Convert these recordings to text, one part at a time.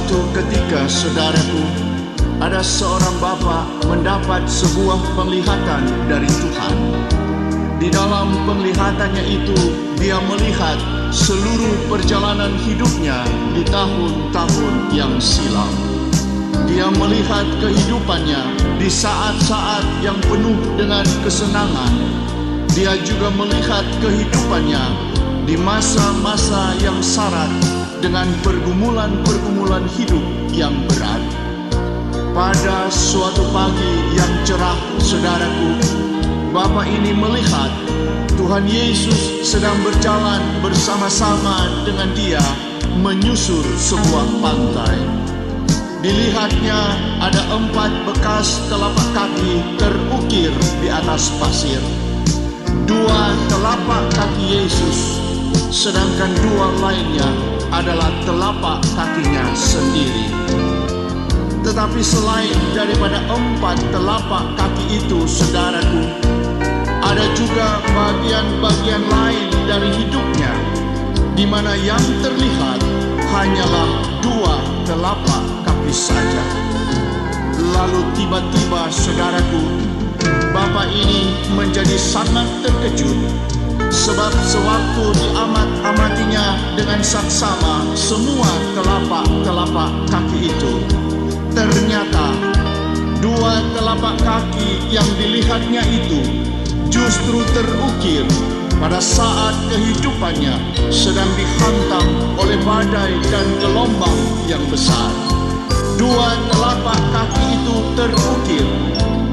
Suatu ketika, saudaraku, ada seorang bapa mendapat sebuah penglihatan dari Tuhan. Di dalam penglihatannya itu, dia melihat seluruh perjalanan hidupnya di tahun-tahun yang silam. Dia melihat kehidupannya di saat-saat yang penuh dengan kesenangan. Dia juga melihat kehidupannya di masa-masa yang syarat dengan pergumulan-pergumulan hidup yang berat. Pada suatu pagi yang cerah, saudaraku, Bapak ini melihat Tuhan Yesus sedang berjalan bersama-sama dengan dia menyusur sebuah pantai. Dilihatnya ada 4 bekas telapak kaki terukir di atas pasir. 2 telapak kaki Yesus, sedangkan 2 lainnya adalah telapak kakinya sendiri. Tetapi selain daripada 4 telapak kaki itu, saudaraku, ada juga bagian-bagian lain dari hidupnya, di mana yang terlihat hanyalah 2 telapak kaki saja. Lalu tiba-tiba, saudaraku, Bapak ini menjadi sangat terkejut, sebab sewaktu diamat-amatinya dengan saksama semua telapak-telapak kaki itu, ternyata 2 telapak kaki yang dilihatnya itu justru terukir pada saat kehidupannya sedang dihantam oleh badai dan gelombang yang besar. 2 telapak kaki itu terukir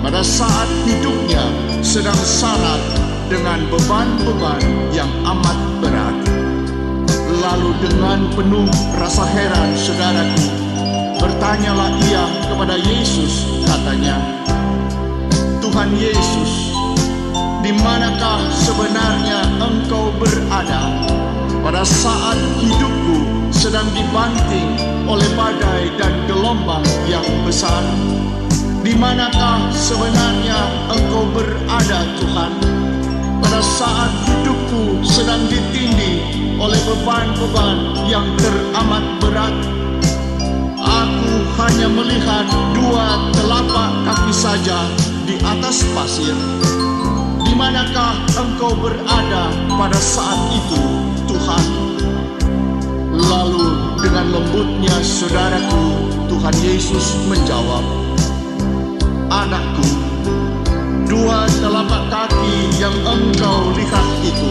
pada saat hidupnya sedang syarat dengan beban-beban yang amat berat. Lalu dengan penuh rasa heran, saudaraku, bertanyalah ia kepada Yesus, katanya, "Tuhan Yesus, di manakah sebenarnya Engkau berada pada saat hidupku sedang dibanting oleh badai dan gelombang yang besar? Di manakah sebenarnya Engkau berada, Tuhan, pada saat hidupku sedang ditindih oleh beban-beban yang teramat berat? Aku hanya melihat 2 telapak kaki saja di atas pasir. Di manakah Engkau berada pada saat itu, Tuhan?" Lalu dengan lembutnya, saudaraku, Tuhan Yesus menjawab, "Anakku, 2 telapak kaki yang engkau lihat itu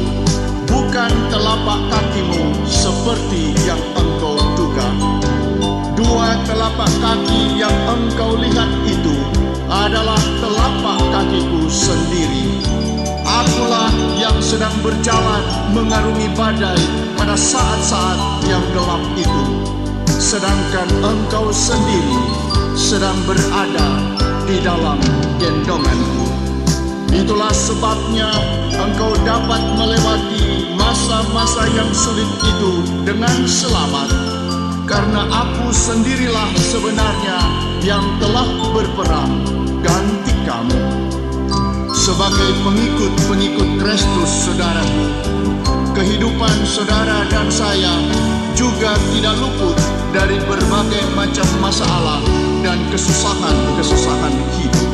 bukan telapak kakimu seperti yang engkau duga. 2 telapak kaki yang engkau lihat itu adalah telapak kakiku sendiri. Akulah yang sedang berjalan mengarungi badai pada saat-saat yang gelap itu, sedangkan engkau sendiri sedang berada di dalam gendonganku. Itulah sebabnya engkau dapat melewati masa-masa yang sulit itu dengan selamat, karena aku sendirilah sebenarnya yang telah berperang ganti kamu." Sebagai pengikut-pengikut Kristus, saudaraku, kehidupan saudara dan saya juga tidak luput dari berbagai macam masalah dan kesusahan-kesusahan hidup.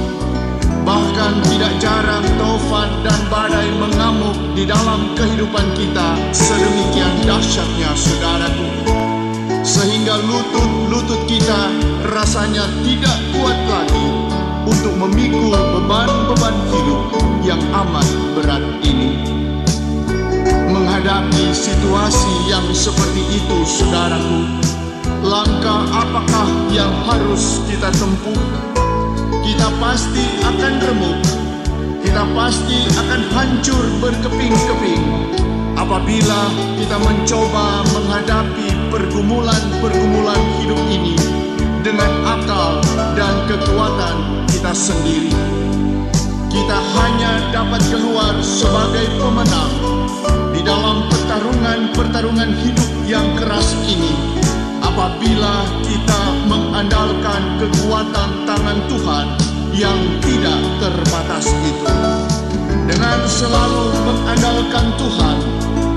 Bahkan tidak jarang taufan dan badai mengamuk di dalam kehidupan kita sedemikian dahsyatnya, saudaraku, sehingga lutut-lutut kita rasanya tidak kuat lagi untuk memikul beban-beban hidup yang amat berat ini. Menghadapi situasi yang seperti itu, saudaraku, langkah apakah yang harus kita tempuh? Kita pasti akan remuk, kita pasti akan hancur berkeping-keping apabila kita mencoba menghadapi pergumulan-pergumulan hidup ini dengan akal dan kekuatan kita sendiri. Kita hanya dapat keluar sebagai pemenang di dalam pertarungan hidup yang keras ini apabila kita mengandalkan kekuatan tangan Tuhan yang tidak terbatas itu. Dengan selalu mengandalkan Tuhan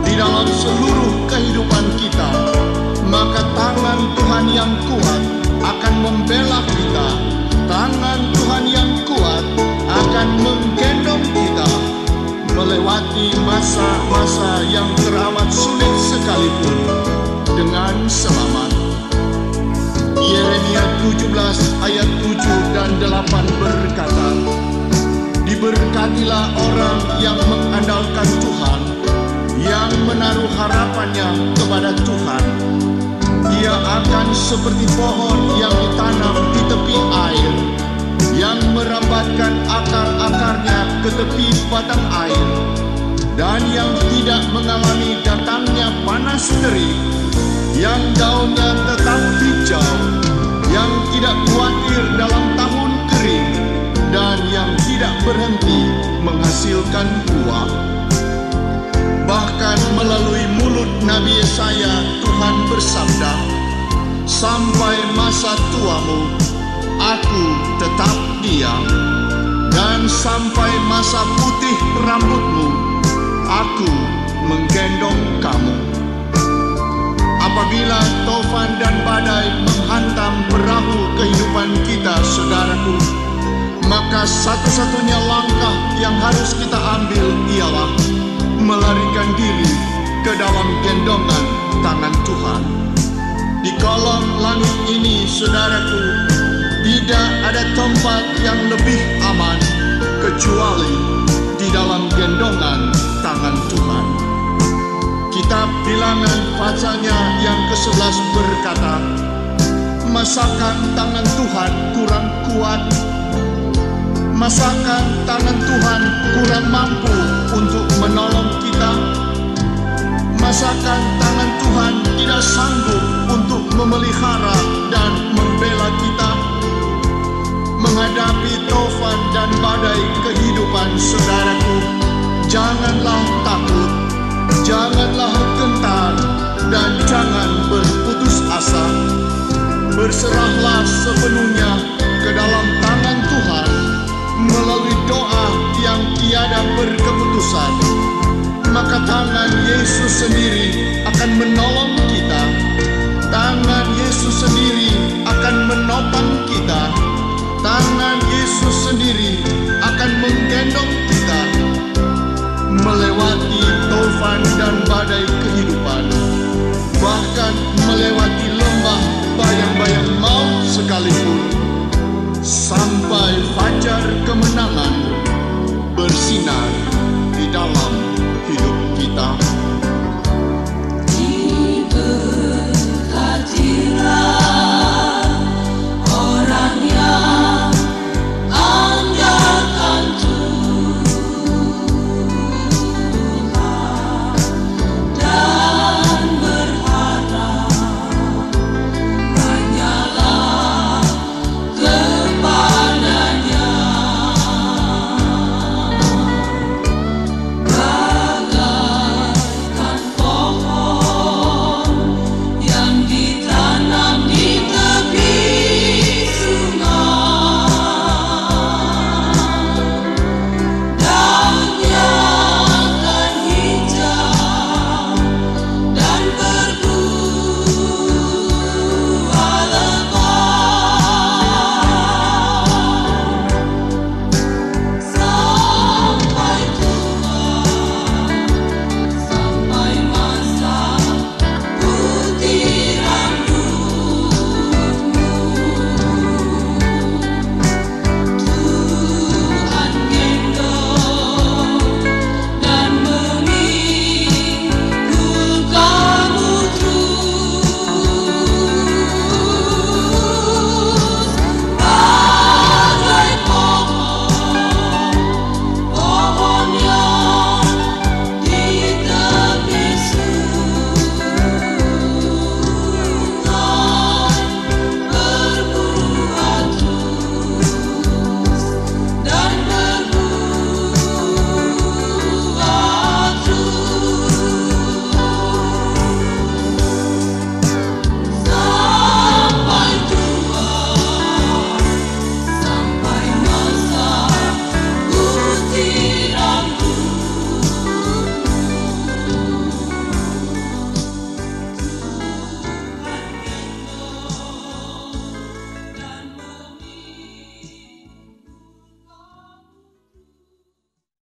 di dalam seluruh kehidupan kita, maka tangan Tuhan yang kuat akan membela kita. Tangan Tuhan yang kuat akan menggendong kita melewati masa-masa yang teramat sulit sekalipun dengan selamat. Yeremia 17 ayat 7 dan 8 berkata, "Diberkatilah orang yang mengandalkan Tuhan, yang menaruh harapannya kepada Tuhan. Ia akan seperti pohon yang ditanam di tepi air, yang merambatkan akar-akarnya ke tepi batang air, dan yang tidak mengalami datangnya panas terik, yang daunnya tetap hijau, yang tidak khawatir dalam tahun kering, dan yang tidak berhenti menghasilkan buah." Bahkan melalui mulut Nabi Yesaya, Tuhan bersabda, "Sampai masa tuamu, Aku tetap diam, dan sampai masa putih rambutmu, Aku menggendong kamu." Apabila taufan dan badai menghantam perahu kehidupan kita, saudaraku, maka satu-satunya langkah yang harus kita ambil ialah melarikan diri ke dalam gendongan tangan Tuhan. Di kolong langit ini, saudaraku, tidak ada tempat yang lebih aman kecuali di dalam gendongan tangan Tuhan. Kitab Bilangan pasalnya yang ke-11 berkata, "Masakan tangan Tuhan kurang kuat? Masakan tangan Tuhan kurang mampu untuk menolong kita? Masakan tangan Tuhan tidak sanggup untuk memelihara dan membela kita?" Menghadapi taufan dan badai kehidupan, saudaraku, janganlah takut, janganlah gentar, dan jangan berputus asa. Berserahlah sepenuhnya ke dalam tangan Tuhan melalui doa yang tiada berkeputusan. Maka tangan Yesus sendiri akan menolong kita. Tangan Yesus sendiri akan menopang kita. Tangan Yesus sendiri akan menggendong kita melewati taufan dan badai kehidupan, bahkan melewati lembah bayang-bayang maut sekalipun, sampai fajar kemenangan bersinar